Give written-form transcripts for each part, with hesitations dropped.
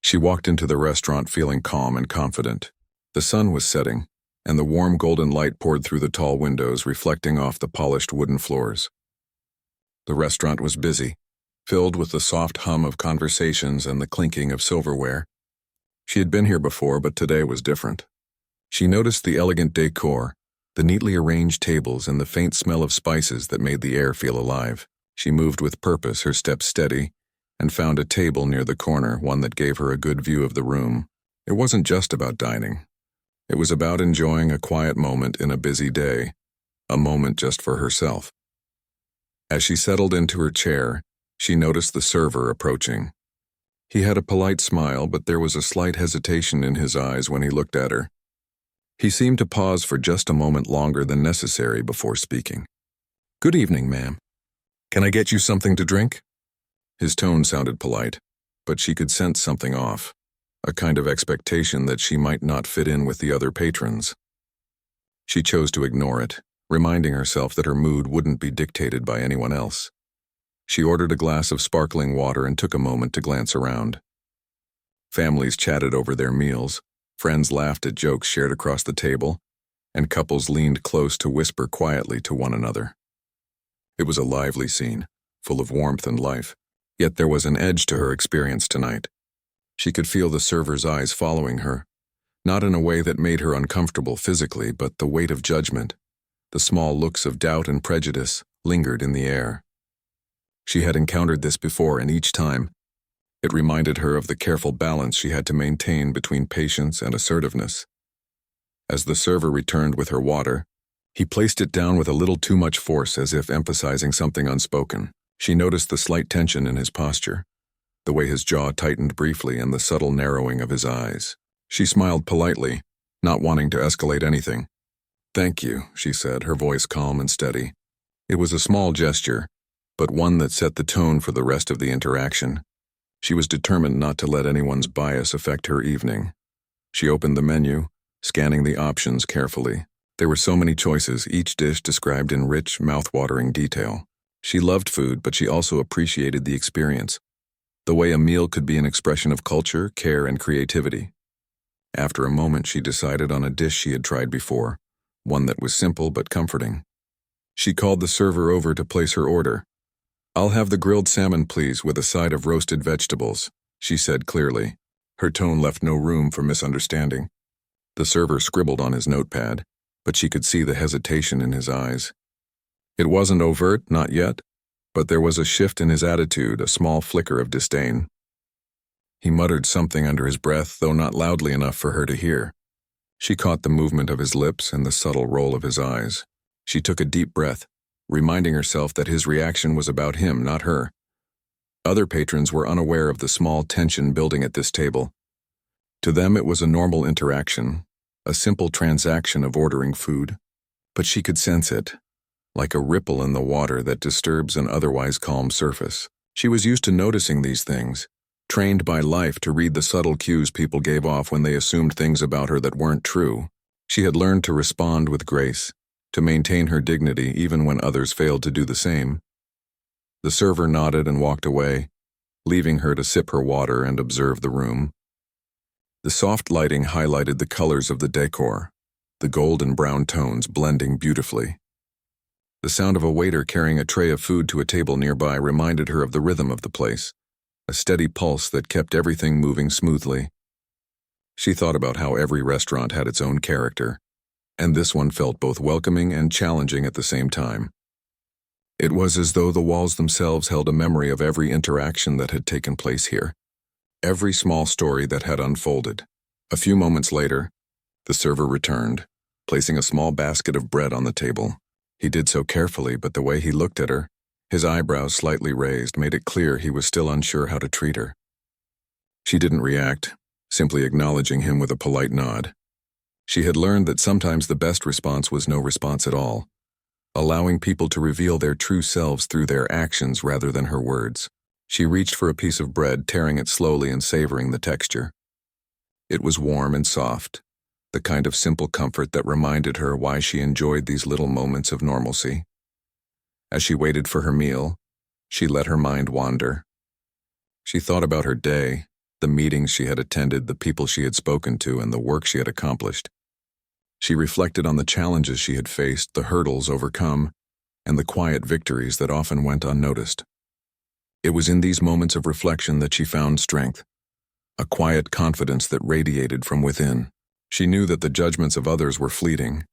She walked into the restaurant feeling calm and confident. The sun was setting, and the warm golden light poured through the tall windows, reflecting off the polished wooden floors. The restaurant was busy, filled with the soft hum of conversations and the clinking of silverware. She had been here before, but today was different. She noticed the elegant decor, the neatly arranged tables, and the faint smell of spices that made the air feel alive. She moved with purpose, her steps steady, and found a table near the corner, one that gave her a good view of the room. It wasn't just about dining. It was about enjoying a quiet moment in a busy day, a moment just for herself. As she settled into her chair, she noticed the server approaching. He had a polite smile, but there was a slight hesitation in his eyes when he looked at her. He seemed to pause for just a moment longer than necessary before speaking. "Good evening, ma'am. Can I get you something to drink?" His tone sounded polite, but she could sense something off, a kind of expectation that she might not fit in with the other patrons. She chose to ignore it, reminding herself that her mood wouldn't be dictated by anyone else. She ordered a glass of sparkling water and took a moment to glance around. Families chatted over their meals, friends laughed at jokes shared across the table, and couples leaned close to whisper quietly to one another. It was a lively scene, full of warmth and life, yet there was an edge to her experience tonight. She could feel the server's eyes following her, not in a way that made her uncomfortable physically, but the weight of judgment, the small looks of doubt and prejudice, lingered in the air. She had encountered this before, and each time, it reminded her of the careful balance she had to maintain between patience and assertiveness. As the server returned with her water, he placed it down with a little too much force, as if emphasizing something unspoken. She noticed the slight tension in his posture, the way his jaw tightened briefly and the subtle narrowing of his eyes. She smiled politely, not wanting to escalate anything. "Thank you," she said, her voice calm and steady. It was a small gesture, but one that set the tone for the rest of the interaction. She was determined not to let anyone's bias affect her evening. She opened the menu, scanning the options carefully. There were so many choices, each dish described in rich, mouth-watering detail. She loved food, but she also appreciated the experience, the way a meal could be an expression of culture, care, and creativity. After a moment, she decided on a dish she had tried before, one that was simple but comforting. She called the server over to place her order. "I'll have the grilled salmon, please, with a side of roasted vegetables," she said clearly. Her tone left no room for misunderstanding. The server scribbled on his notepad, but she could see the hesitation in his eyes. It wasn't overt, not yet, but there was a shift in his attitude, a small flicker of disdain. He muttered something under his breath, though not loudly enough for her to hear. She caught the movement of his lips and the subtle roll of his eyes. She took a deep breath, reminding herself that his reaction was about him, not her. Other patrons were unaware of the small tension building at this table. To them it was a normal interaction, a simple transaction of ordering food. But she could sense it, like a ripple in the water that disturbs an otherwise calm surface. She was used to noticing these things, trained by life to read the subtle cues people gave off when they assumed things about her that weren't true. She had learned to respond with grace, to maintain her dignity even when others failed to do the same. The server nodded and walked away, leaving her to sip her water and observe the room. The soft lighting highlighted the colors of the decor, the gold and brown tones blending beautifully. The sound of a waiter carrying a tray of food to a table nearby reminded her of the rhythm of the place, a steady pulse that kept everything moving smoothly. She thought about how every restaurant had its own character, and this one felt both welcoming and challenging at the same time. It was as though the walls themselves held a memory of every interaction that had taken place here, every small story that had unfolded. A few moments later, the server returned, placing a small basket of bread on the table. He did so carefully, but the way he looked at her, his eyebrows slightly raised, made it clear he was still unsure how to treat her. She didn't react, simply acknowledging him with a polite nod. She had learned that sometimes the best response was no response at all, allowing people to reveal their true selves through their actions rather than her words. She reached for a piece of bread, tearing it slowly and savoring the texture. It was warm and soft, the kind of simple comfort that reminded her why she enjoyed these little moments of normalcy. As she waited for her meal, she let her mind wander. She thought about her day, the meetings she had attended, the people she had spoken to, and the work she had accomplished. She reflected on the challenges she had faced, the hurdles overcome, and the quiet victories that often went unnoticed. It was in these moments of reflection that she found strength, a quiet confidence that radiated from within. She knew that the judgments of others were fleeting,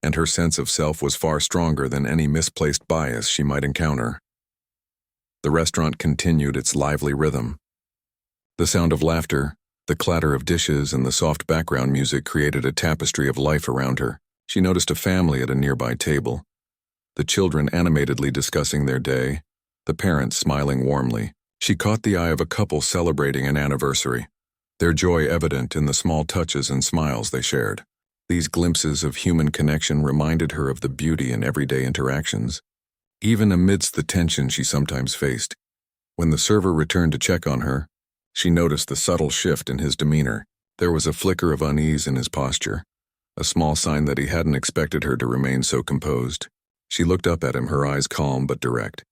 and her sense of self was far stronger than any misplaced bias she might encounter. The restaurant continued its lively rhythm. The sound of laughter, the clatter of dishes, and the soft background music created a tapestry of life around her. She noticed a family at a nearby table, the children animatedly discussing their day, the parents smiling warmly. She caught the eye of a couple celebrating an anniversary, their joy evident in the small touches and smiles they shared. These glimpses of human connection reminded her of the beauty in everyday interactions, even amidst the tension she sometimes faced. When the server returned to check on her, she noticed the subtle shift in his demeanor. There was a flicker of unease in his posture, a small sign that he hadn't expected her to remain so composed. She looked up at him, her eyes calm but direct.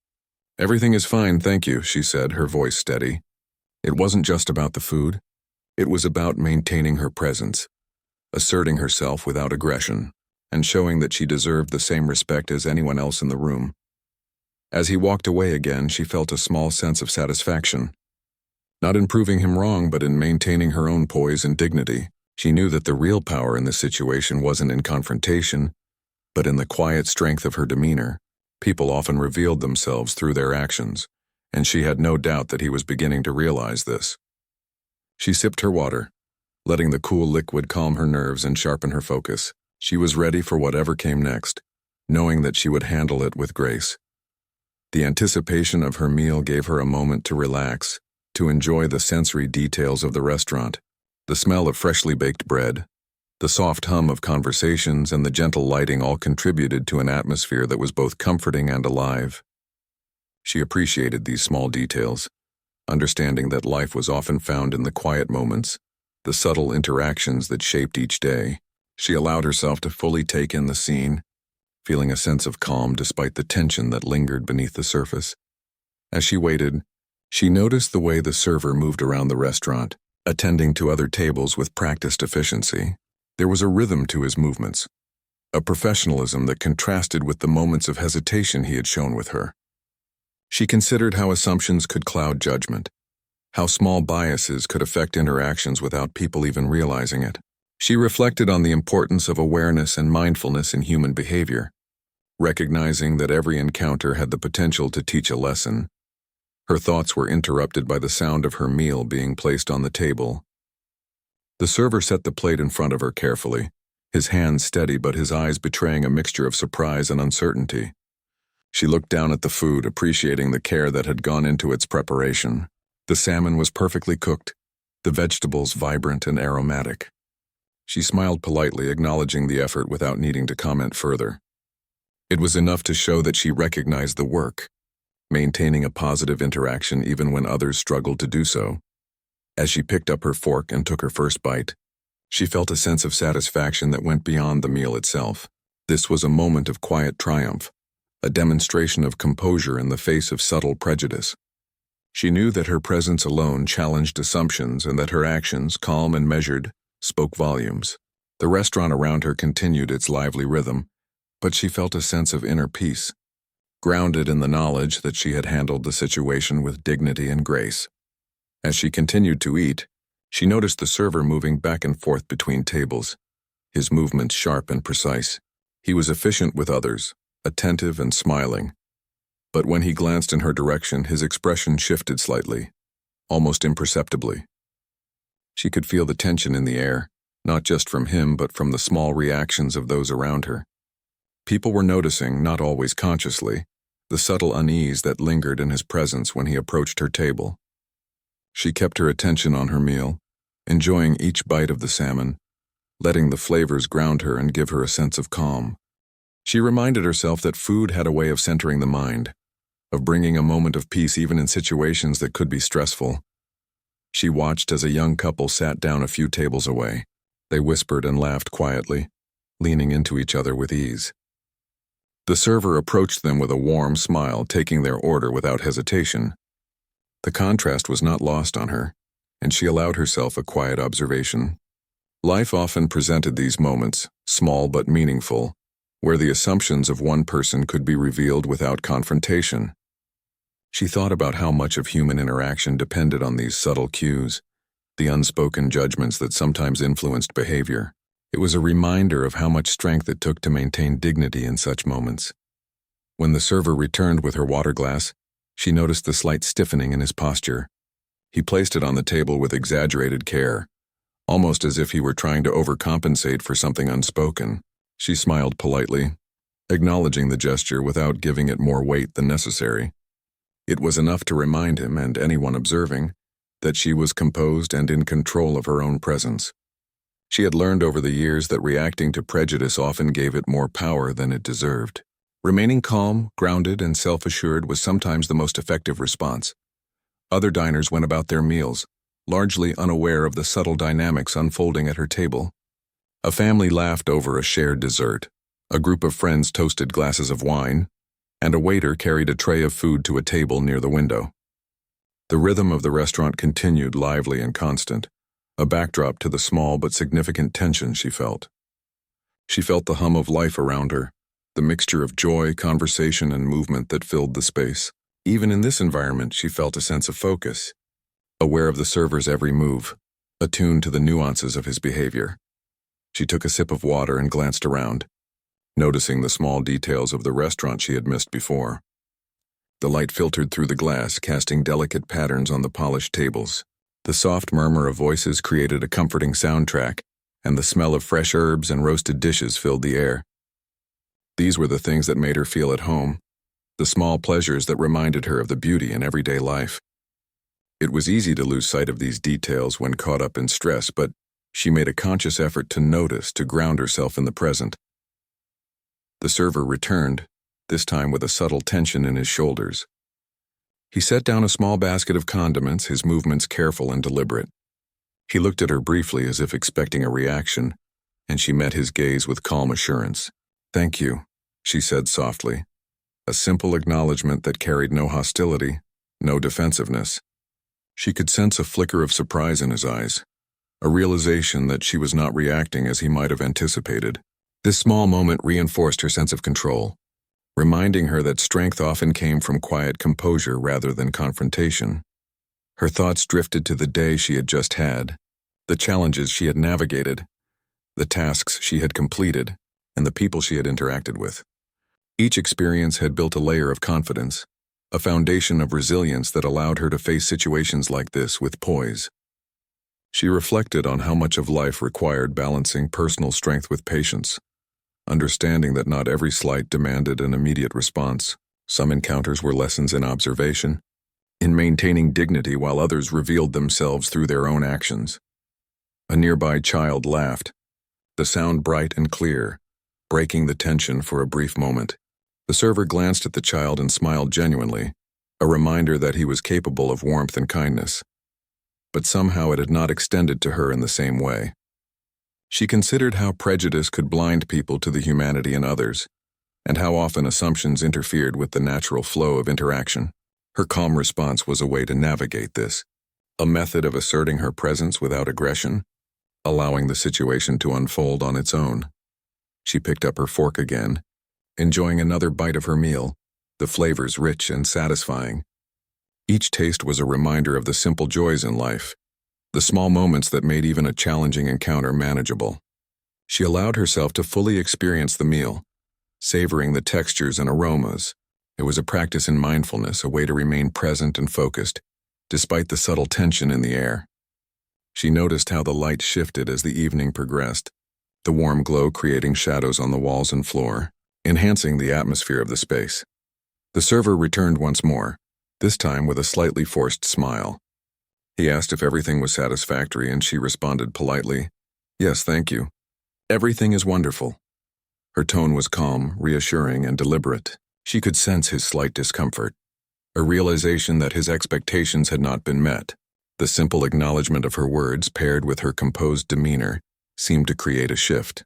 "Everything is fine, thank you," she said, her voice steady. It wasn't just about the food. It was about maintaining her presence, asserting herself without aggression, and showing that she deserved the same respect as anyone else in the room. As he walked away again, she felt a small sense of satisfaction. Not in proving him wrong, but in maintaining her own poise and dignity. She knew that the real power in this situation wasn't in confrontation, but in the quiet strength of her demeanor. People often revealed themselves through their actions, and she had no doubt that he was beginning to realize this. She sipped her water, letting the cool liquid calm her nerves and sharpen her focus. She was ready for whatever came next, knowing that she would handle it with grace. The anticipation of her meal gave her a moment to relax, to enjoy the sensory details of the restaurant, the smell of freshly baked bread, the soft hum of conversations, and the gentle lighting all contributed to an atmosphere that was both comforting and alive. She appreciated these small details, understanding that life was often found in the quiet moments, the subtle interactions that shaped each day. She allowed herself to fully take in the scene, feeling a sense of calm despite the tension that lingered beneath the surface. As she waited, she noticed the way the server moved around the restaurant, attending to other tables with practiced efficiency. There was a rhythm to his movements, a professionalism that contrasted with the moments of hesitation he had shown with her. She considered how assumptions could cloud judgment, how small biases could affect interactions without people even realizing it. She reflected on the importance of awareness and mindfulness in human behavior, recognizing that every encounter had the potential to teach a lesson. Her thoughts were interrupted by the sound of her meal being placed on the table. The server set the plate in front of her carefully, his hands steady but his eyes betraying a mixture of surprise and uncertainty. She looked down at the food, appreciating the care that had gone into its preparation. The salmon was perfectly cooked, the vegetables vibrant and aromatic. She smiled politely, acknowledging the effort without needing to comment further. It was enough to show that she recognized the work, maintaining a positive interaction even when others struggled to do so. As she picked up her fork and took her first bite, she felt a sense of satisfaction that went beyond the meal itself. This was a moment of quiet triumph, a demonstration of composure in the face of subtle prejudice. She knew that her presence alone challenged assumptions and that her actions, calm and measured, spoke volumes. The restaurant around her continued its lively rhythm, but she felt a sense of inner peace, grounded in the knowledge that she had handled the situation with dignity and grace. As she continued to eat, she noticed the server moving back and forth between tables, his movements sharp and precise. He was efficient with others, attentive and smiling. But when he glanced in her direction, his expression shifted slightly, almost imperceptibly. She could feel the tension in the air, not just from him but from the small reactions of those around her. People were noticing, not always consciously, the subtle unease that lingered in his presence when he approached her table. She kept her attention on her meal, enjoying each bite of the salmon, letting the flavors ground her and give her a sense of calm. She reminded herself that food had a way of centering the mind, of bringing a moment of peace even in situations that could be stressful. She watched as a young couple sat down a few tables away. They whispered and laughed quietly, leaning into each other with ease. The server approached them with a warm smile, taking their order without hesitation. The contrast was not lost on her. and she allowed herself a quiet observation. Life often presented these moments, small but meaningful, where the assumptions of one person could be revealed without confrontation. She thought about how much of human interaction depended on these subtle cues, the unspoken judgments that sometimes influenced behavior. It was a reminder of how much strength it took to maintain dignity in such moments. When the server returned with her water glass, she noticed the slight stiffening in his posture. He placed it on the table with exaggerated care, almost as if he were trying to overcompensate for something unspoken. She smiled politely, acknowledging the gesture without giving it more weight than necessary. It was enough to remind him and anyone observing that she was composed and in control of her own presence. She had learned over the years that reacting to prejudice often gave it more power than it deserved. Remaining calm, grounded, and self-assured was sometimes the most effective response. Other diners went about their meals, largely unaware of the subtle dynamics unfolding at her table. A family laughed over a shared dessert. A group of friends toasted glasses of wine, and a waiter carried a tray of food to a table near the window. The rhythm of the restaurant continued, lively and constant, a backdrop to the small but significant tension she felt. She felt the hum of life around her, the mixture of joy, conversation, and movement that filled the space. Even in this environment, she felt a sense of focus, aware of the server's every move, attuned to the nuances of his behavior. She took a sip of water and glanced around, noticing the small details of the restaurant she had missed before. The light filtered through the glass, casting delicate patterns on the polished tables. The soft murmur of voices created a comforting soundtrack, and the smell of fresh herbs and roasted dishes filled the air. These were the things that made her feel at home, the small pleasures that reminded her of the beauty in everyday life. It was easy to lose sight of these details when caught up in stress, but she made a conscious effort to notice, to ground herself in the present. The server returned, this time with a subtle tension in his shoulders. He set down a small basket of condiments, his movements careful and deliberate. He looked at her briefly as if expecting a reaction, and she met his gaze with calm assurance. "Thank you," she said softly, a simple acknowledgement that carried no hostility, no defensiveness. She could sense a flicker of surprise in his eyes, a realization that she was not reacting as he might have anticipated. This small moment reinforced her sense of control, reminding her that strength often came from quiet composure rather than confrontation. Her thoughts drifted to the day she had just had, the challenges she had navigated, the tasks she had completed, and the people she had interacted with. Each experience had built a layer of confidence, a foundation of resilience that allowed her to face situations like this with poise. She reflected on how much of life required balancing personal strength with patience, understanding that not every slight demanded an immediate response. Some encounters were lessons in observation, in maintaining dignity, while others revealed themselves through their own actions. A nearby child laughed, the sound bright and clear, breaking the tension for a brief moment. The server glanced at the child and smiled genuinely, a reminder that he was capable of warmth and kindness. But somehow it had not extended to her in the same way. She considered how prejudice could blind people to the humanity in others, and how often assumptions interfered with the natural flow of interaction. Her calm response was a way to navigate this, a method of asserting her presence without aggression, allowing the situation to unfold on its own. She picked up her fork again, enjoying another bite of her meal, the flavors rich and satisfying. Each taste was a reminder of the simple joys in life, the small moments that made even a challenging encounter manageable. She allowed herself to fully experience the meal, savoring the textures and aromas. It was a practice in mindfulness, a way to remain present and focused, despite the subtle tension in the air. She noticed how the light shifted as the evening progressed, the warm glow creating shadows on the walls and floor, enhancing the atmosphere of the space. The server returned once more, this time with a slightly forced smile. He asked if everything was satisfactory, and she responded politely, "Yes, thank you. Everything is wonderful." Her tone was calm, reassuring, and deliberate. She could sense his slight discomfort, a realization that his expectations had not been met. The simple acknowledgement of her words, paired with her composed demeanor, seemed to create a shift.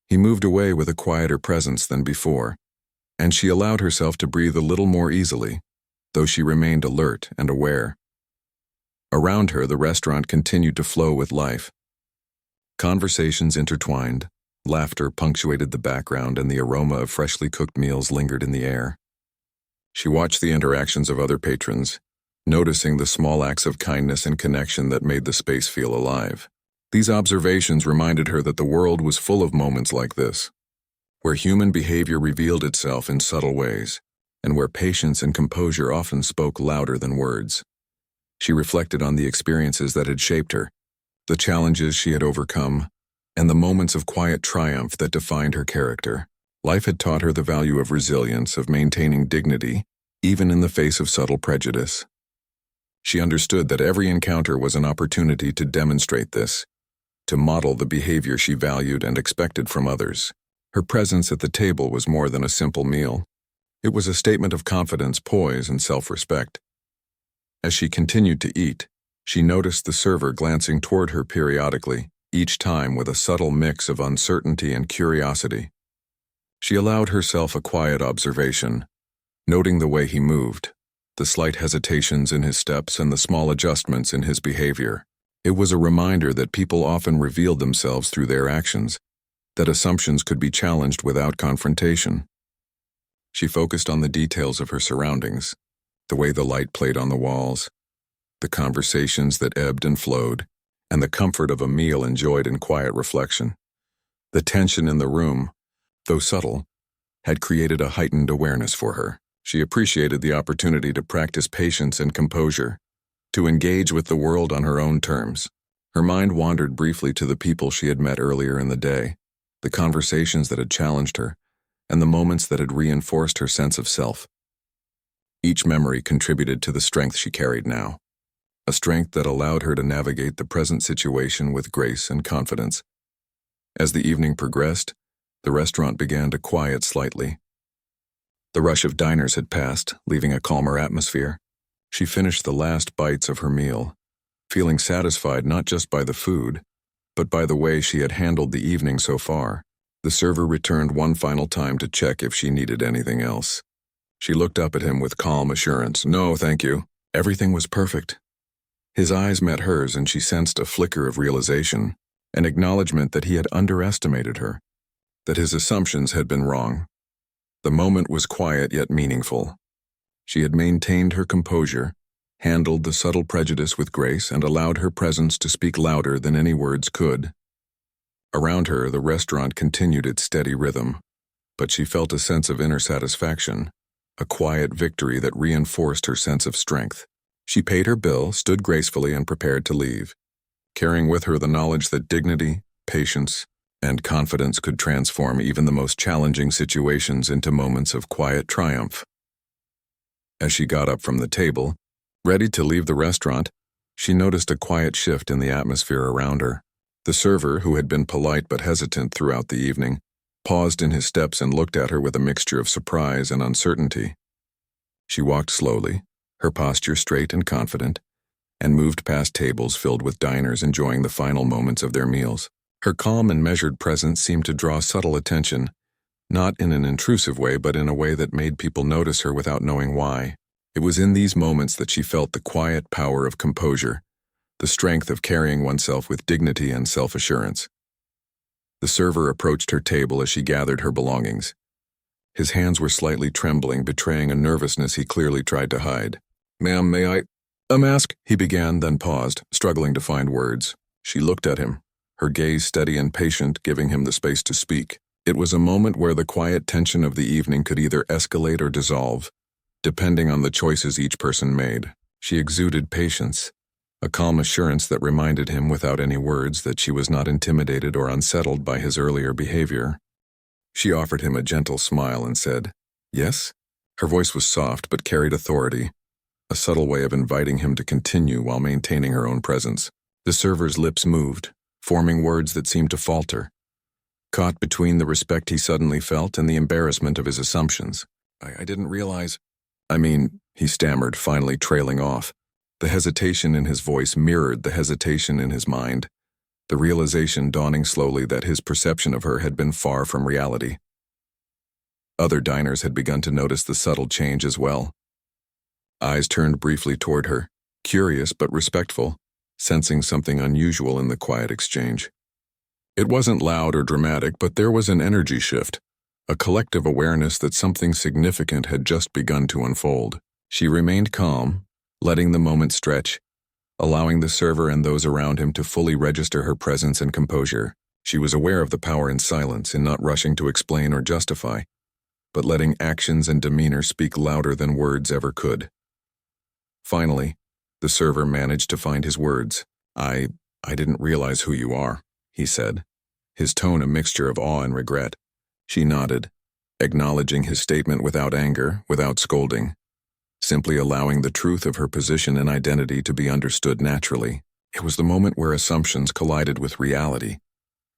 He moved away with a quieter presence than before, and she allowed herself to breathe a little more easily, though she remained alert and aware. Around her, the restaurant continued to flow with life. Conversations intertwined, laughter punctuated the background, and the aroma of freshly cooked meals lingered in the air. She watched the interactions of other patrons, noticing the small acts of kindness and connection that made the space feel alive. These observations reminded her that the world was full of moments like this, where human behavior revealed itself in subtle ways, and where patience and composure often spoke louder than words. She reflected on the experiences that had shaped her, the challenges she had overcome, and the moments of quiet triumph that defined her character. Life had taught her the value of resilience, of maintaining dignity, even in the face of subtle prejudice. She understood that every encounter was an opportunity to demonstrate this, to model the behavior she valued and expected from others. Her presence at the table was more than a simple meal. It was a statement of confidence, poise, and self-respect. As she continued to eat, she noticed the server glancing toward her periodically, each time with a subtle mix of uncertainty and curiosity. She allowed herself a quiet observation, noting the way he moved, the slight hesitations in his steps and the small adjustments in his behavior. It was a reminder that people often revealed themselves through their actions, that assumptions could be challenged without confrontation. She focused on the details of her surroundings, the way the light played on the walls, the conversations that ebbed and flowed, and the comfort of a meal enjoyed in quiet reflection. The tension in the room, though subtle, had created a heightened awareness for her. She appreciated the opportunity to practice patience and composure, to engage with the world on her own terms. Her mind wandered briefly to the people she had met earlier in the day, the conversations that had challenged her, and the moments that had reinforced her sense of self. Each memory contributed to the strength she carried now, a strength that allowed her to navigate the present situation with grace and confidence. As the evening progressed, the restaurant began to quiet slightly. The rush of diners had passed, leaving a calmer atmosphere. She finished the last bites of her meal, feeling satisfied not just by the food, but by the way she had handled the evening so far. The server returned one final time to check if she needed anything else. She looked up at him with calm assurance. "No, thank you. Everything was perfect." His eyes met hers, and she sensed a flicker of realization, an acknowledgement that he had underestimated her, that his assumptions had been wrong. The moment was quiet yet meaningful. She had maintained her composure, handled the subtle prejudice with grace, and allowed her presence to speak louder than any words could. Around her, the restaurant continued its steady rhythm, but she felt a sense of inner satisfaction, a quiet victory that reinforced her sense of strength. She paid her bill, stood gracefully, and prepared to leave, carrying with her the knowledge that dignity, patience, and confidence could transform even the most challenging situations into moments of quiet triumph. As she got up from the table, ready to leave the restaurant, she noticed a quiet shift in the atmosphere around her. The server, who had been polite but hesitant throughout the evening, paused in his steps and looked at her with a mixture of surprise and uncertainty. She walked slowly, her posture straight and confident, and moved past tables filled with diners enjoying the final moments of their meals. Her calm and measured presence seemed to draw subtle attention, not in an intrusive way, but in a way that made people notice her without knowing why. It was in these moments that she felt the quiet power of composure, the strength of carrying oneself with dignity and self-assurance. The server approached her table as she gathered her belongings. His hands were slightly trembling, betraying a nervousness he clearly tried to hide. "Ma'am, may I—" "A mask?" he began, then paused, struggling to find words. She looked at him, her gaze steady and patient, giving him the space to speak. It was a moment where the quiet tension of the evening could either escalate or dissolve, depending on the choices each person made. She exuded patience, a calm assurance that reminded him without any words that she was not intimidated or unsettled by his earlier behavior. She offered him a gentle smile and said, "Yes?" Her voice was soft but carried authority, a subtle way of inviting him to continue while maintaining her own presence. The server's lips moved, forming words that seemed to falter, caught between the respect he suddenly felt and the embarrassment of his assumptions. I didn't realize— he stammered, finally trailing off. The hesitation in his voice mirrored the hesitation in his mind, the realization dawning slowly that his perception of her had been far from reality. Other diners had begun to notice the subtle change as well. Eyes turned briefly toward her, curious but respectful, sensing something unusual in the quiet exchange. It wasn't loud or dramatic, but there was an energy shift, a collective awareness that something significant had just begun to unfold. She remained calm, letting the moment stretch, allowing the server and those around him to fully register her presence and composure. She was aware of the power in silence, in not rushing to explain or justify, but letting actions and demeanor speak louder than words ever could. Finally, the server managed to find his words. I didn't realize who you are," he said, his tone a mixture of awe and regret. She nodded, acknowledging his statement without anger, without scolding, simply allowing the truth of her position and identity to be understood naturally. It was the moment where assumptions collided with reality,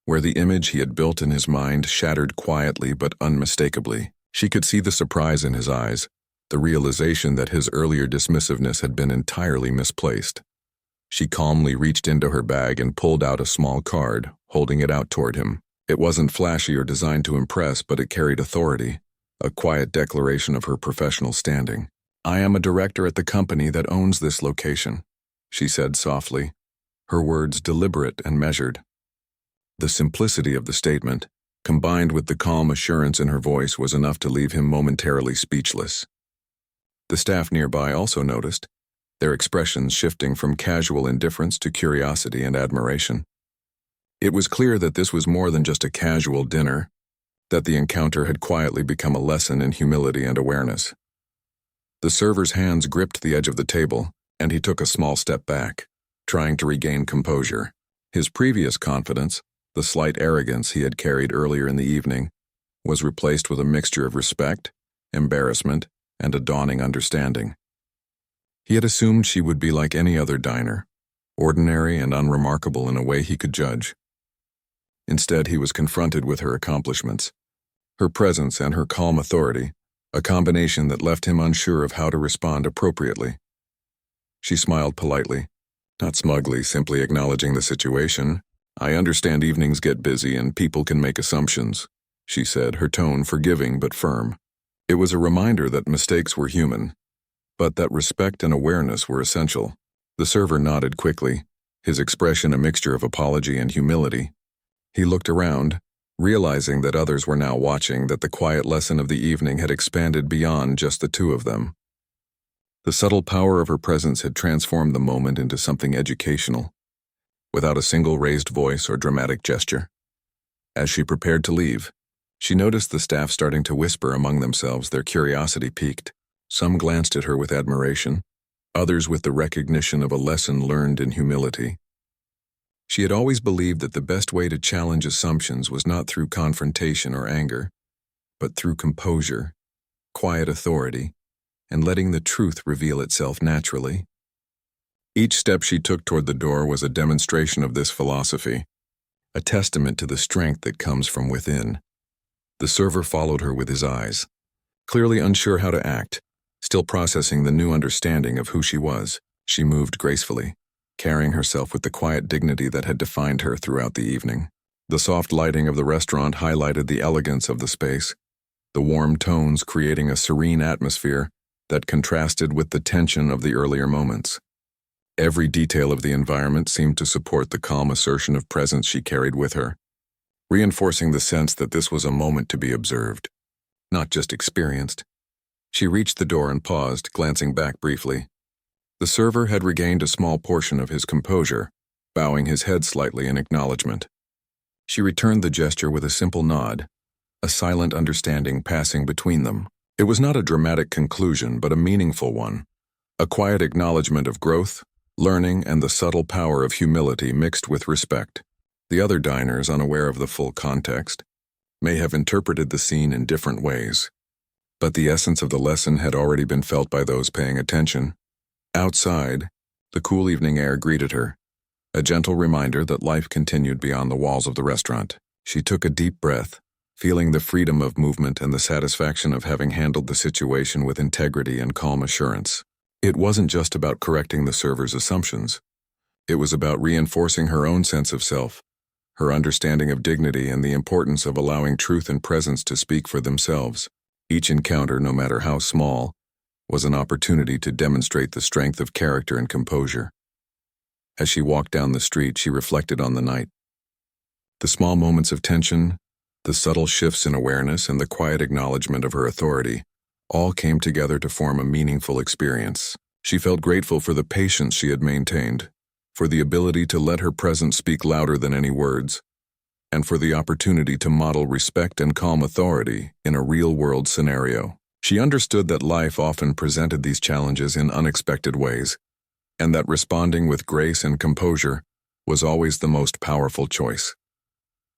where the image he had built in his mind shattered quietly but unmistakably. She could see the surprise in his eyes, the realization that his earlier dismissiveness had been entirely misplaced. She calmly reached into her bag and pulled out a small card, holding it out toward him. It wasn't flashy or designed to impress, but it carried authority, a quiet declaration of her professional standing. "I am a director at the company that owns this location," she said softly, her words deliberate and measured. The simplicity of the statement, combined with the calm assurance in her voice, was enough to leave him momentarily speechless. The staff nearby also noticed, their expressions shifting from casual indifference to curiosity and admiration. It was clear that this was more than just a casual dinner, that the encounter had quietly become a lesson in humility and awareness. The server's hands gripped the edge of the table, and he took a small step back, trying to regain composure. His previous confidence, the slight arrogance he had carried earlier in the evening, was replaced with a mixture of respect, embarrassment, and a dawning understanding. He had assumed she would be like any other diner, ordinary and unremarkable in a way he could judge. Instead, he was confronted with her accomplishments, her presence and her calm authority, a combination that left him unsure of how to respond appropriately. She smiled politely, not smugly, simply acknowledging the situation. "I understand evenings get busy and people can make assumptions," she said, her tone forgiving but firm. It was a reminder that mistakes were human, but that respect and awareness were essential. The server nodded quickly, his expression a mixture of apology and humility. He looked around, realizing that others were now watching, that the quiet lesson of the evening had expanded beyond just the two of them. The subtle power of her presence had transformed the moment into something educational, without a single raised voice or dramatic gesture. As she prepared to leave, she noticed the staff starting to whisper among themselves, their curiosity piqued. Some glanced at her with admiration, others with the recognition of a lesson learned in humility. She had always believed that the best way to challenge assumptions was not through confrontation or anger, but through composure, quiet authority, and letting the truth reveal itself naturally. Each step she took toward the door was a demonstration of this philosophy, a testament to the strength that comes from within. The server followed her with his eyes, clearly unsure how to act, still processing the new understanding of who she was. She moved gracefully, carrying herself with the quiet dignity that had defined her throughout the evening. The soft lighting of the restaurant highlighted the elegance of the space, the warm tones creating a serene atmosphere that contrasted with the tension of the earlier moments. Every detail of the environment seemed to support the calm assertion of presence she carried with her, reinforcing the sense that this was a moment to be observed, not just experienced. She reached the door and paused, glancing back briefly. The server had regained a small portion of his composure, bowing his head slightly in acknowledgement. She returned the gesture with a simple nod, a silent understanding passing between them. It was not a dramatic conclusion, but a meaningful one, a quiet acknowledgement of growth, learning, and the subtle power of humility mixed with respect. The other diners, unaware of the full context, may have interpreted the scene in different ways, but the essence of the lesson had already been felt by those paying attention. Outside, the cool evening air greeted her, a gentle reminder that life continued beyond the walls of the restaurant. She took a deep breath, feeling the freedom of movement and the satisfaction of having handled the situation with integrity and calm assurance. It wasn't just about correcting the server's assumptions. It was about reinforcing her own sense of self, her understanding of dignity, and the importance of allowing truth and presence to speak for themselves. Each encounter, no matter how small, was an opportunity to demonstrate the strength of character and composure. As she walked down the street, she reflected on the night. The small moments of tension, the subtle shifts in awareness, and the quiet acknowledgement of her authority all came together to form a meaningful experience. She felt grateful for the patience she had maintained, for the ability to let her presence speak louder than any words, and for the opportunity to model respect and calm authority in a real-world scenario. She understood that life often presented these challenges in unexpected ways, and that responding with grace and composure was always the most powerful choice.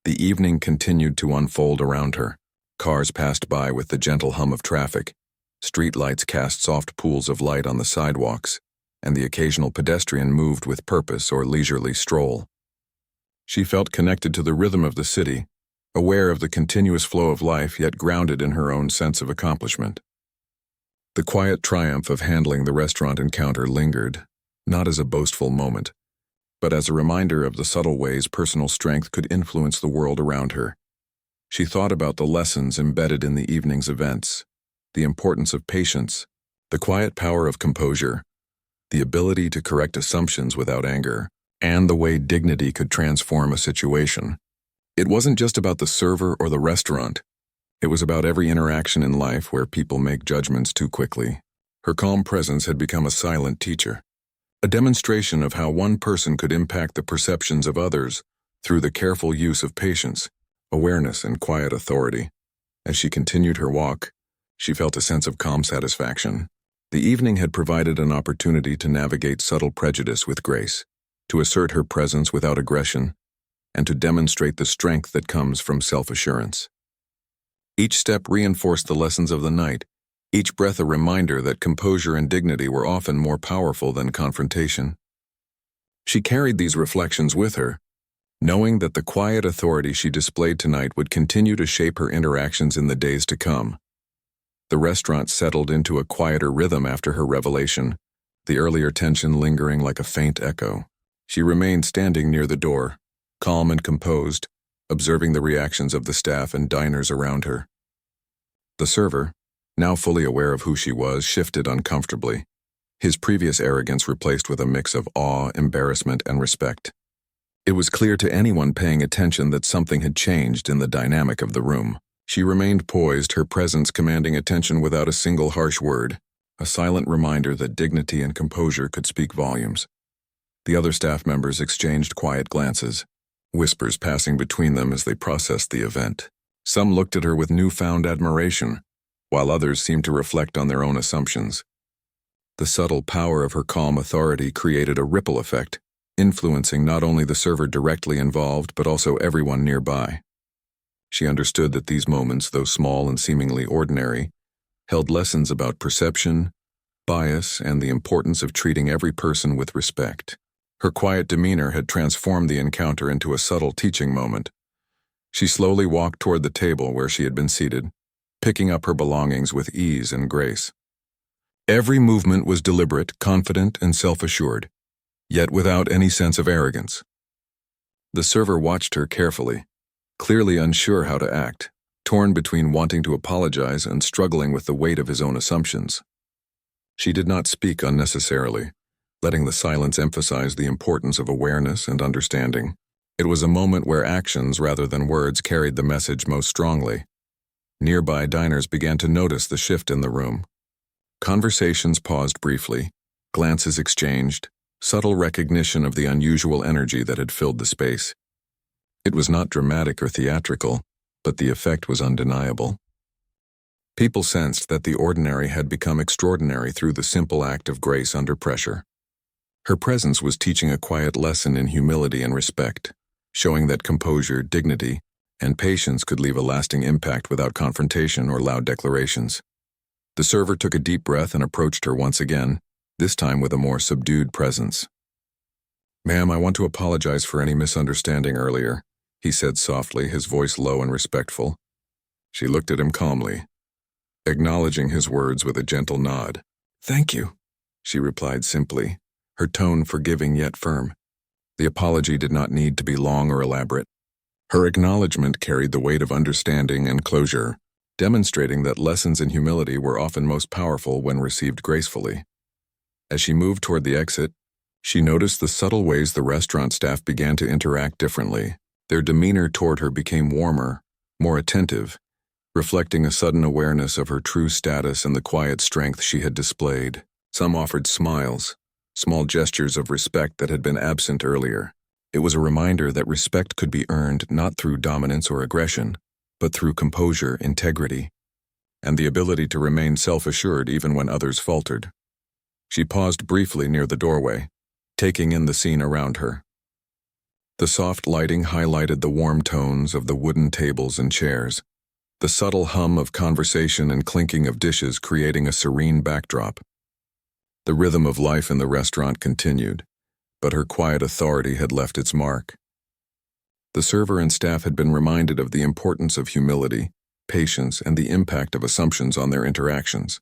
The evening continued to unfold around her. Cars passed by with the gentle hum of traffic. Streetlights cast soft pools of light on the sidewalks, and the occasional pedestrian moved with purpose or leisurely stroll. She felt connected to the rhythm of the city, aware of the continuous flow of life, yet grounded in her own sense of accomplishment. The quiet triumph of handling the restaurant encounter lingered, not as a boastful moment, but as a reminder of the subtle ways personal strength could influence the world around her. She thought about the lessons embedded in the evening's events, the importance of patience, the quiet power of composure, the ability to correct assumptions without anger, and the way dignity could transform a situation. It wasn't just about the server or the restaurant. It was about every interaction in life where people make judgments too quickly. Her calm presence had become a silent teacher, a demonstration of how one person could impact the perceptions of others through the careful use of patience, awareness, and quiet authority. As she continued her walk, she felt a sense of calm satisfaction. The evening had provided an opportunity to navigate subtle prejudice with grace, to assert her presence without aggression, and to demonstrate the strength that comes from self-assurance. Each step reinforced the lessons of the night, each breath a reminder that composure and dignity were often more powerful than confrontation. She carried these reflections with her, knowing that the quiet authority she displayed tonight would continue to shape her interactions in the days to come. The restaurant settled into a quieter rhythm after her revelation, the earlier tension lingering like a faint echo. She remained standing near the door, calm and composed, observing the reactions of the staff and diners around her. The server, now fully aware of who she was, shifted uncomfortably, his previous arrogance replaced with a mix of awe, embarrassment, and respect. It was clear to anyone paying attention that something had changed in the dynamic of the room. She remained poised, her presence commanding attention without a single harsh word, a silent reminder that dignity and composure could speak volumes. The other staff members exchanged quiet glances, whispers passing between them as they processed the event. Some looked at her with newfound admiration, while others seemed to reflect on their own assumptions. The subtle power of her calm authority created a ripple effect, influencing not only the server directly involved but also everyone nearby. She understood that these moments, though small and seemingly ordinary, held lessons about perception, bias, and the importance of treating every person with respect. Her quiet demeanor had transformed the encounter into a subtle teaching moment. She slowly walked toward the table where she had been seated, picking up her belongings with ease and grace. Every movement was deliberate, confident, and self-assured, yet without any sense of arrogance. The server watched her carefully, clearly unsure how to act, torn between wanting to apologize and struggling with the weight of his own assumptions. She did not speak unnecessarily, letting the silence emphasize the importance of awareness and understanding. It was a moment where actions rather than words carried the message most strongly. Nearby diners began to notice the shift in the room. Conversations paused briefly, glances exchanged, subtle recognition of the unusual energy that had filled the space. It was not dramatic or theatrical, but the effect was undeniable. People sensed that the ordinary had become extraordinary through the simple act of grace under pressure. Her presence was teaching a quiet lesson in humility and respect, showing that composure, dignity, and patience could leave a lasting impact without confrontation or loud declarations. The server took a deep breath and approached her once again, this time with a more subdued presence. "Ma'am, I want to apologize for any misunderstanding earlier," he said softly, his voice low and respectful. She looked at him calmly, acknowledging his words with a gentle nod. "Thank you," she replied simply, her tone forgiving yet firm. The apology did not need to be long or elaborate. Her acknowledgement carried the weight of understanding and closure, demonstrating that lessons in humility were often most powerful when received gracefully. As she moved toward the exit, she noticed the subtle ways the restaurant staff began to interact differently. Their demeanor toward her became warmer, more attentive, reflecting a sudden awareness of her true status and the quiet strength she had displayed. Some offered smiles, small gestures of respect that had been absent earlier. It was a reminder that respect could be earned not through dominance or aggression, but through composure, integrity, and the ability to remain self-assured even when others faltered. She paused briefly near the doorway, taking in the scene around her. The soft lighting highlighted the warm tones of the wooden tables and chairs, the subtle hum of conversation and clinking of dishes creating a serene backdrop. The rhythm of life in the restaurant continued, but her quiet authority had left its mark. The server and staff had been reminded of the importance of humility, patience, and the impact of assumptions on their interactions.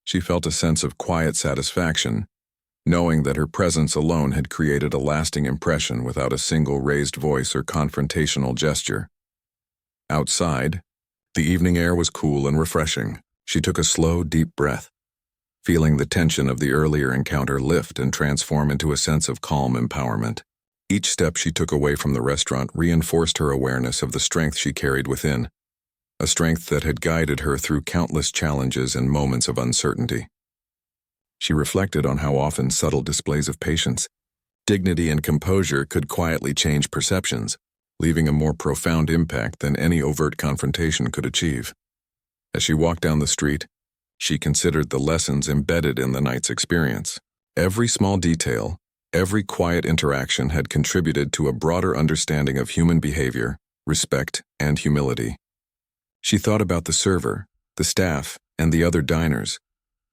She felt a sense of quiet satisfaction, knowing that her presence alone had created a lasting impression without a single raised voice or confrontational gesture. Outside, the evening air was cool and refreshing. She took a slow, deep breath, feeling the tension of the earlier encounter lift and transform into a sense of calm empowerment. Each step she took away from the restaurant reinforced her awareness of the strength she carried within, a strength that had guided her through countless challenges and moments of uncertainty. She reflected on how often subtle displays of patience, dignity, and composure could quietly change perceptions, leaving a more profound impact than any overt confrontation could achieve. As she walked down the street, she considered the lessons embedded in the night's experience. Every small detail, every quiet interaction had contributed to a broader understanding of human behavior, respect, and humility. She thought about the server, the staff, and the other diners,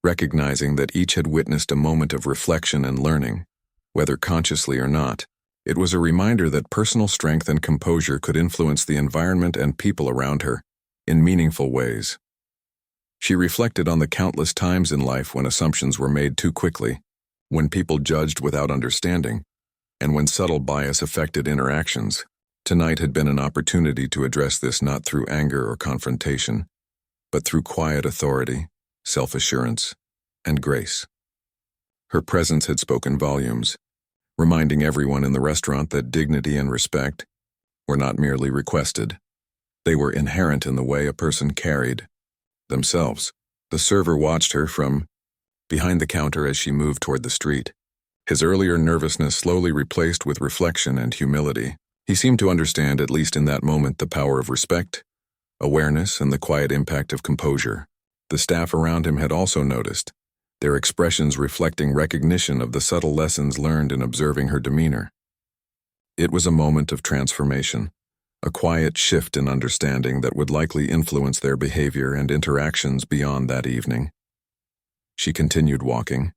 recognizing that each had witnessed a moment of reflection and learning, whether consciously or not. It was a reminder that personal strength and composure could influence the environment and people around her in meaningful ways. She reflected on the countless times in life when assumptions were made too quickly, when people judged without understanding, and when subtle bias affected interactions. Tonight had been an opportunity to address this not through anger or confrontation, but through quiet authority, self-assurance, and grace. Her presence had spoken volumes, reminding everyone in the restaurant that dignity and respect were not merely requested. They were inherent in the way a person carried themselves. The server watched her from behind the counter as she moved toward the street, his earlier nervousness slowly replaced with reflection and humility. He seemed to understand, at least in that moment, the power of respect, awareness, and the quiet impact of composure. The staff around him had also noticed, their expressions reflecting recognition of the subtle lessons learned in observing her demeanor. It was a moment of transformation, a quiet shift in understanding that would likely influence their behavior and interactions beyond that evening. She continued walking,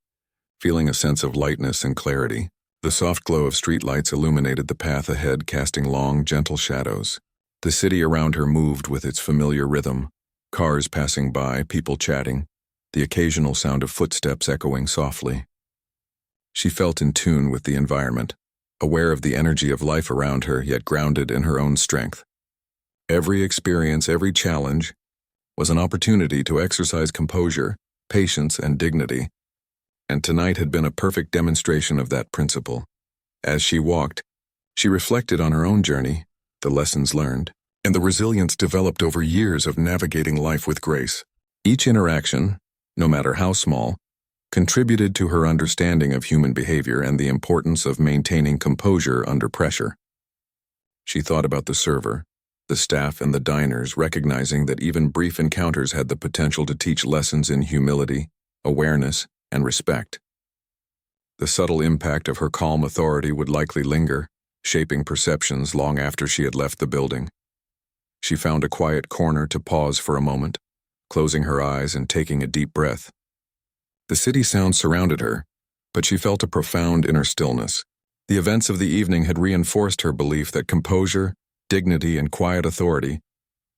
feeling a sense of lightness and clarity. The soft glow of streetlights illuminated the path ahead, casting long, gentle shadows. The city around her moved with its familiar rhythm, cars passing by, people chatting, the occasional sound of footsteps echoing softly. She felt in tune with the environment, aware of the energy of life around her, yet grounded in her own strength. Every experience, every challenge, was an opportunity to exercise composure, patience, and dignity, and tonight had been a perfect demonstration of that principle. As she walked, she reflected on her own journey, the lessons learned, and the resilience developed over years of navigating life with grace. Each interaction, no matter how small, contributed to her understanding of human behavior and the importance of maintaining composure under pressure. She thought about the server, the staff, and the diners, recognizing that even brief encounters had the potential to teach lessons in humility, awareness, and respect. The subtle impact of her calm authority would likely linger, shaping perceptions long after she had left the building. She found a quiet corner to pause for a moment, closing her eyes and taking a deep breath. The city sounds surrounded her, but she felt a profound inner stillness. The events of the evening had reinforced her belief that composure, dignity, and quiet authority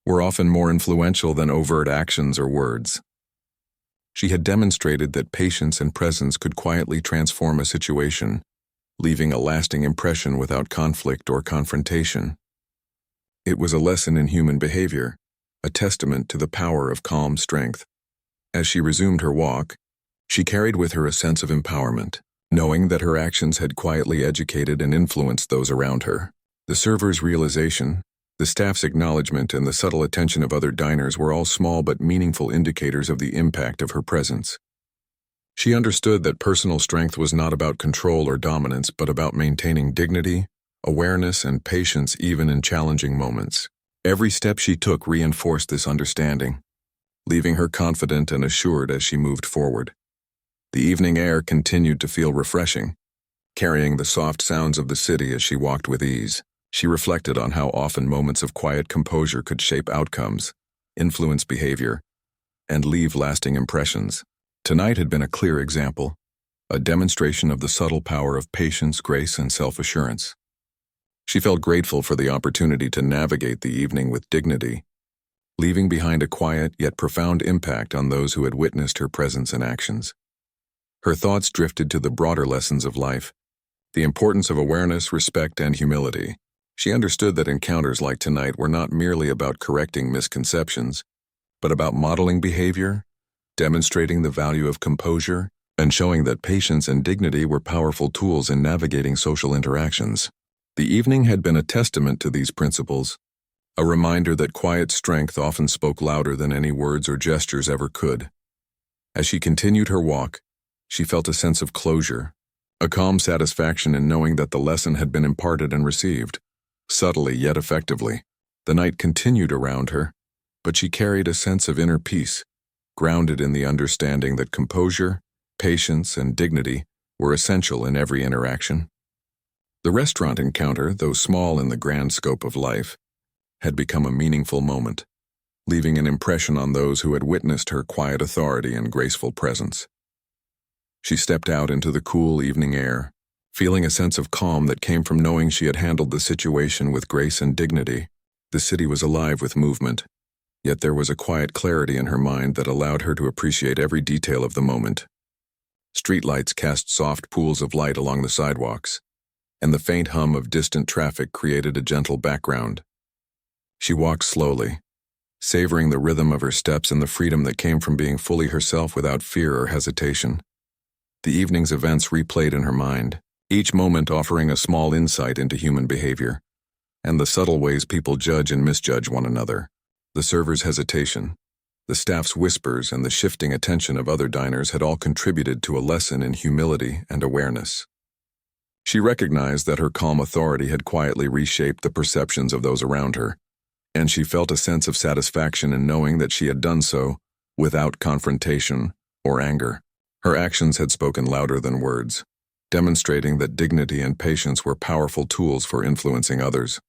were often more influential than overt actions or words. She had demonstrated that patience and presence could quietly transform a situation, leaving a lasting impression without conflict or confrontation. It was a lesson in human behavior, a testament to the power of calm strength. As she resumed her walk, she carried with her a sense of empowerment, knowing that her actions had quietly educated and influenced those around her. The server's realization, the staff's acknowledgement, and the subtle attention of other diners were all small but meaningful indicators of the impact of her presence. She understood that personal strength was not about control or dominance, but about maintaining dignity, awareness, and patience even in challenging moments. Every step she took reinforced this understanding, leaving her confident and assured as she moved forward. The evening air continued to feel refreshing, carrying the soft sounds of the city as she walked with ease. She reflected on how often moments of quiet composure could shape outcomes, influence behavior, and leave lasting impressions. Tonight had been a clear example, a demonstration of the subtle power of patience, grace, and self-assurance. She felt grateful for the opportunity to navigate the evening with dignity, leaving behind a quiet yet profound impact on those who had witnessed her presence and actions. Her thoughts drifted to the broader lessons of life, the importance of awareness, respect, and humility. She understood that encounters like tonight were not merely about correcting misconceptions, but about modeling behavior, demonstrating the value of composure, and showing that patience and dignity were powerful tools in navigating social interactions. The evening had been a testament to these principles, a reminder that quiet strength often spoke louder than any words or gestures ever could. As she continued her walk, she felt a sense of closure, a calm satisfaction in knowing that the lesson had been imparted and received. Subtly yet effectively, the night continued around her, but she carried a sense of inner peace, grounded in the understanding that composure, patience, and dignity were essential in every interaction. The restaurant encounter, though small in the grand scope of life, had become a meaningful moment, leaving an impression on those who had witnessed her quiet authority and graceful presence. She stepped out into the cool evening air, feeling a sense of calm that came from knowing she had handled the situation with grace and dignity. The city was alive with movement, yet there was a quiet clarity in her mind that allowed her to appreciate every detail of the moment. Streetlights cast soft pools of light along the sidewalks, and the faint hum of distant traffic created a gentle background. She walked slowly, savoring the rhythm of her steps and the freedom that came from being fully herself without fear or hesitation. The evening's events replayed in her mind, each moment offering a small insight into human behavior, and the subtle ways people judge and misjudge one another. The server's hesitation, the staff's whispers, and the shifting attention of other diners had all contributed to a lesson in humility and awareness. She recognized that her calm authority had quietly reshaped the perceptions of those around her, and she felt a sense of satisfaction in knowing that she had done so without confrontation or anger. Her actions had spoken louder than words, demonstrating that dignity and patience were powerful tools for influencing others.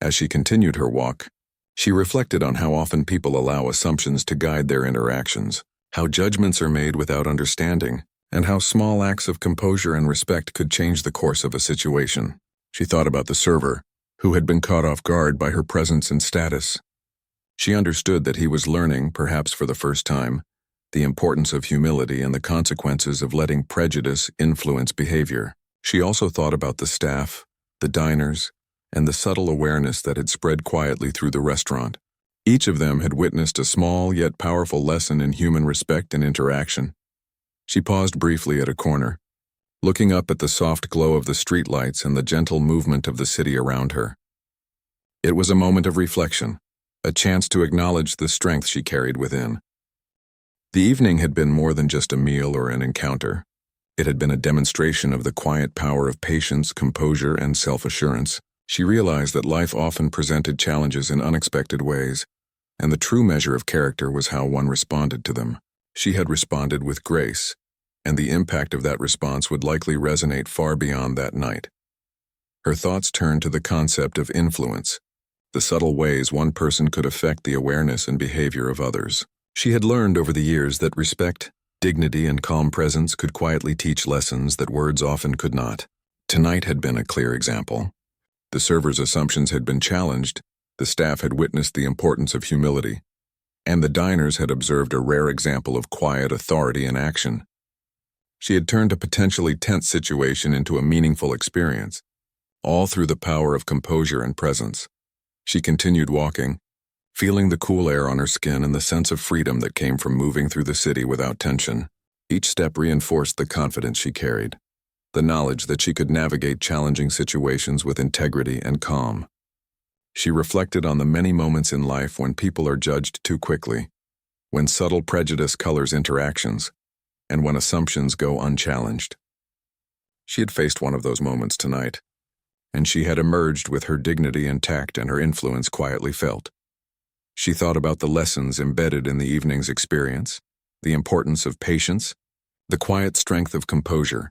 As she continued her walk, she reflected on how often people allow assumptions to guide their interactions, how judgments are made without understanding, and how small acts of composure and respect could change the course of a situation. She thought about the server, who had been caught off guard by her presence and status. She understood that he was learning, perhaps for the first time, the importance of humility and the consequences of letting prejudice influence behavior. She also thought about the staff, the diners, and the subtle awareness that had spread quietly through the restaurant. Each of them had witnessed a small yet powerful lesson in human respect and interaction. She paused briefly at a corner, looking up at the soft glow of the streetlights and the gentle movement of the city around her. It was a moment of reflection, a chance to acknowledge the strength she carried within. The evening had been more than just a meal or an encounter. It had been a demonstration of the quiet power of patience, composure, and self-assurance. She realized that life often presented challenges in unexpected ways, and the true measure of character was how one responded to them. She had responded with grace, and the impact of that response would likely resonate far beyond that night. Her thoughts turned to the concept of influence, the subtle ways one person could affect the awareness and behavior of others. She had learned over the years that respect, dignity, and calm presence could quietly teach lessons that words often could not. Tonight had been a clear example. The server's assumptions had been challenged, the staff had witnessed the importance of humility, and the diners had observed a rare example of quiet authority in action. She had turned a potentially tense situation into a meaningful experience, all through the power of composure and presence. She continued walking, feeling the cool air on her skin and the sense of freedom that came from moving through the city without tension. Each step reinforced the confidence she carried, the knowledge that she could navigate challenging situations with integrity and calm. She reflected on the many moments in life when people are judged too quickly, when subtle prejudice colors interactions, and when assumptions go unchallenged. She had faced one of those moments tonight, and she had emerged with her dignity intact and her influence quietly felt. She thought about the lessons embedded in the evening's experience, the importance of patience, the quiet strength of composure,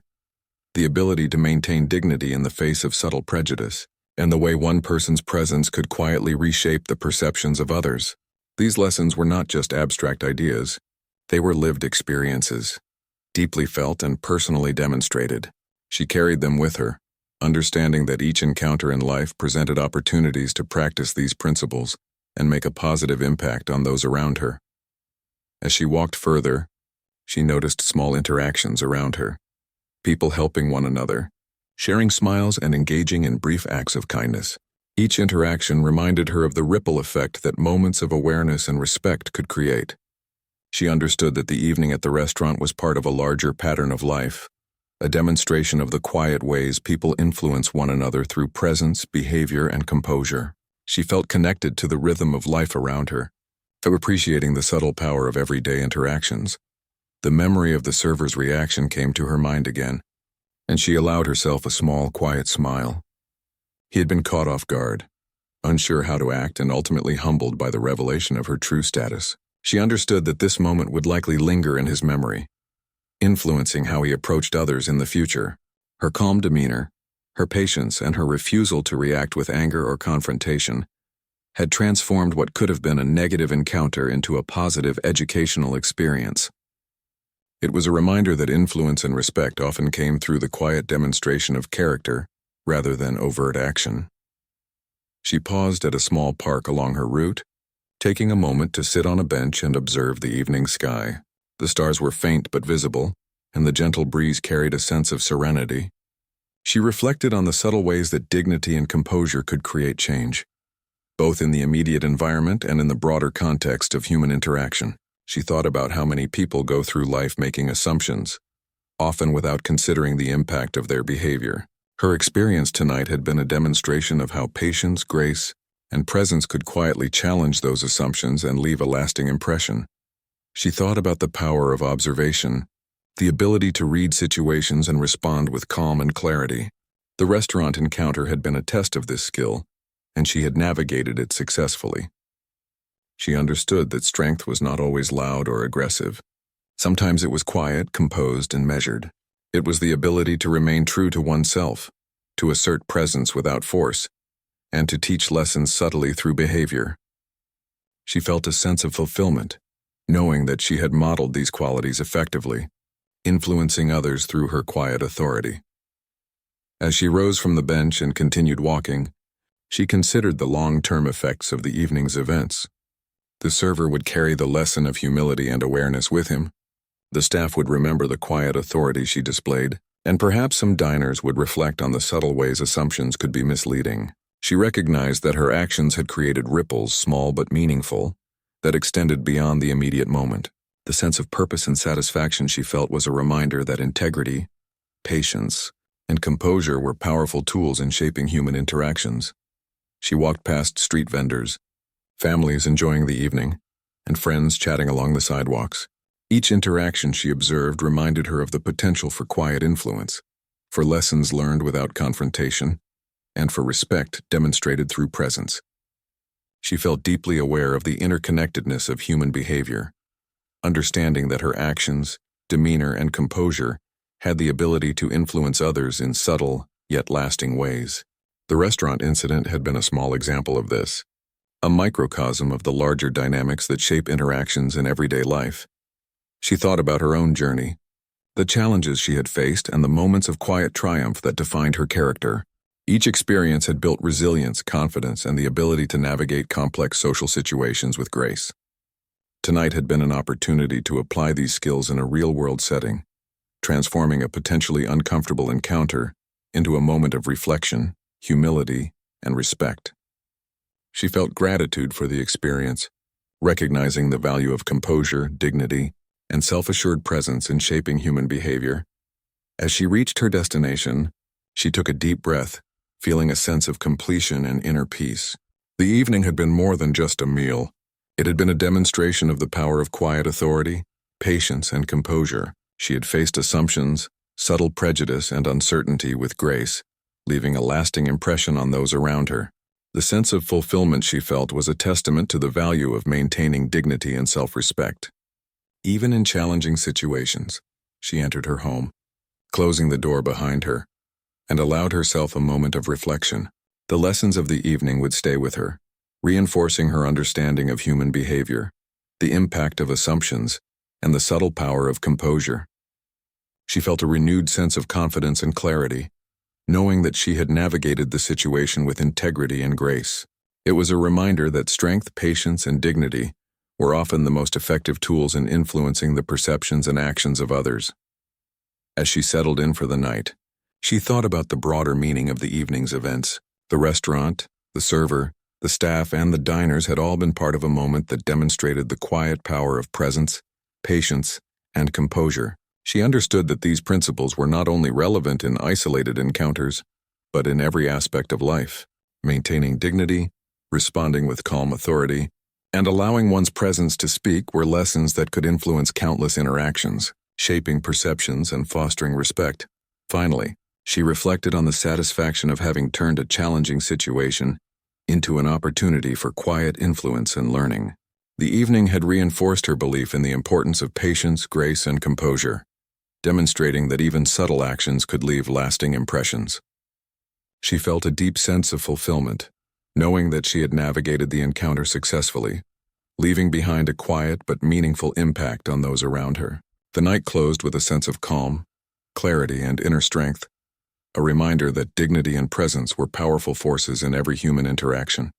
the ability to maintain dignity in the face of subtle prejudice, and the way one person's presence could quietly reshape the perceptions of others. These lessons were not just abstract ideas, they were lived experiences, deeply felt and personally demonstrated. She carried them with her, understanding that each encounter in life presented opportunities to practice these principles and make a positive impact on those around her. As she walked further, she noticed small interactions around her, people helping one another, sharing smiles and engaging in brief acts of kindness. Each interaction reminded her of the ripple effect that moments of awareness and respect could create. She understood that the evening at the restaurant was part of a larger pattern of life, a demonstration of the quiet ways people influence one another through presence, behavior, and composure. She felt connected to the rhythm of life around her, appreciating the subtle power of everyday interactions. The memory of the server's reaction came to her mind again, and she allowed herself a small, quiet smile. He had been caught off guard, unsure how to act and ultimately humbled by the revelation of her true status. She understood that this moment would likely linger in his memory, influencing how he approached others in the future. Her calm demeanor, her patience, and her refusal to react with anger or confrontation had transformed what could have been a negative encounter into a positive educational experience. It was a reminder that influence and respect often came through the quiet demonstration of character rather than overt action. She paused at a small park along her route, taking a moment to sit on a bench and observe the evening sky. The stars were faint but visible, and the gentle breeze carried a sense of serenity. She reflected on the subtle ways that dignity and composure could create change, both in the immediate environment and in the broader context of human interaction. She thought about how many people go through life making assumptions, often without considering the impact of their behavior. Her experience tonight had been a demonstration of how patience, grace, and presence could quietly challenge those assumptions and leave a lasting impression. She thought about the power of observation, the ability to read situations and respond with calm and clarity. The restaurant encounter had been a test of this skill, and she had navigated it successfully. She understood that strength was not always loud or aggressive. Sometimes it was quiet, composed, and measured. It was the ability to remain true to oneself, to assert presence without force, and to teach lessons subtly through behavior. She felt a sense of fulfillment, knowing that she had modeled these qualities effectively, influencing others through her quiet authority. As she rose from the bench and continued walking, she considered the long-term effects of the evening's events. The server would carry the lesson of humility and awareness with him. The staff would remember the quiet authority she displayed, and perhaps some diners would reflect on the subtle ways assumptions could be misleading. She recognized that her actions had created ripples, small but meaningful, that extended beyond the immediate moment. The sense of purpose and satisfaction she felt was a reminder that integrity, patience, and composure were powerful tools in shaping human interactions. She walked past street vendors, families enjoying the evening, and friends chatting along the sidewalks. Each interaction she observed reminded her of the potential for quiet influence, for lessons learned without confrontation, and for respect demonstrated through presence. She felt deeply aware of the interconnectedness of human behavior, understanding that her actions, demeanor, and composure had the ability to influence others in subtle yet lasting ways. The restaurant incident had been a small example of this, a microcosm of the larger dynamics that shape interactions in everyday life. She thought about her own journey, the challenges she had faced, and the moments of quiet triumph that defined her character. Each experience had built resilience, confidence, and the ability to navigate complex social situations with grace. Tonight had been an opportunity to apply these skills in a real-world setting, transforming a potentially uncomfortable encounter into a moment of reflection, humility, and respect. She felt gratitude for the experience, recognizing the value of composure, dignity, and self-assured presence in shaping human behavior. As she reached her destination, she took a deep breath, feeling a sense of completion and inner peace. The evening had been more than just a meal. It had been a demonstration of the power of quiet authority, patience, and composure. She had faced assumptions, subtle prejudice, and uncertainty with grace, leaving a lasting impression on those around her. The sense of fulfillment she felt was a testament to the value of maintaining dignity and self-respect. Even in challenging situations, she entered her home, closing the door behind her, and allowed herself a moment of reflection. The lessons of the evening would stay with her, reinforcing her understanding of human behavior, the impact of assumptions, and the subtle power of composure. She felt a renewed sense of confidence and clarity, knowing that she had navigated the situation with integrity and grace. It was a reminder that strength, patience, and dignity were often the most effective tools in influencing the perceptions and actions of others. As she settled in for the night, she thought about the broader meaning of the evening's events. The restaurant, the server, the staff, and the diners had all been part of a moment that demonstrated the quiet power of presence, patience, and composure. She understood that these principles were not only relevant in isolated encounters, but in every aspect of life. Maintaining dignity, responding with calm authority, and allowing one's presence to speak were lessons that could influence countless interactions, shaping perceptions and fostering respect. Finally, she reflected on the satisfaction of having turned a challenging situation into an opportunity for quiet influence and learning. The evening had reinforced her belief in the importance of patience, grace, and composure, demonstrating that even subtle actions could leave lasting impressions. She felt a deep sense of fulfillment, knowing that she had navigated the encounter successfully, leaving behind a quiet but meaningful impact on those around her. The night closed with a sense of calm, clarity, and inner strength, a reminder that dignity and presence were powerful forces in every human interaction.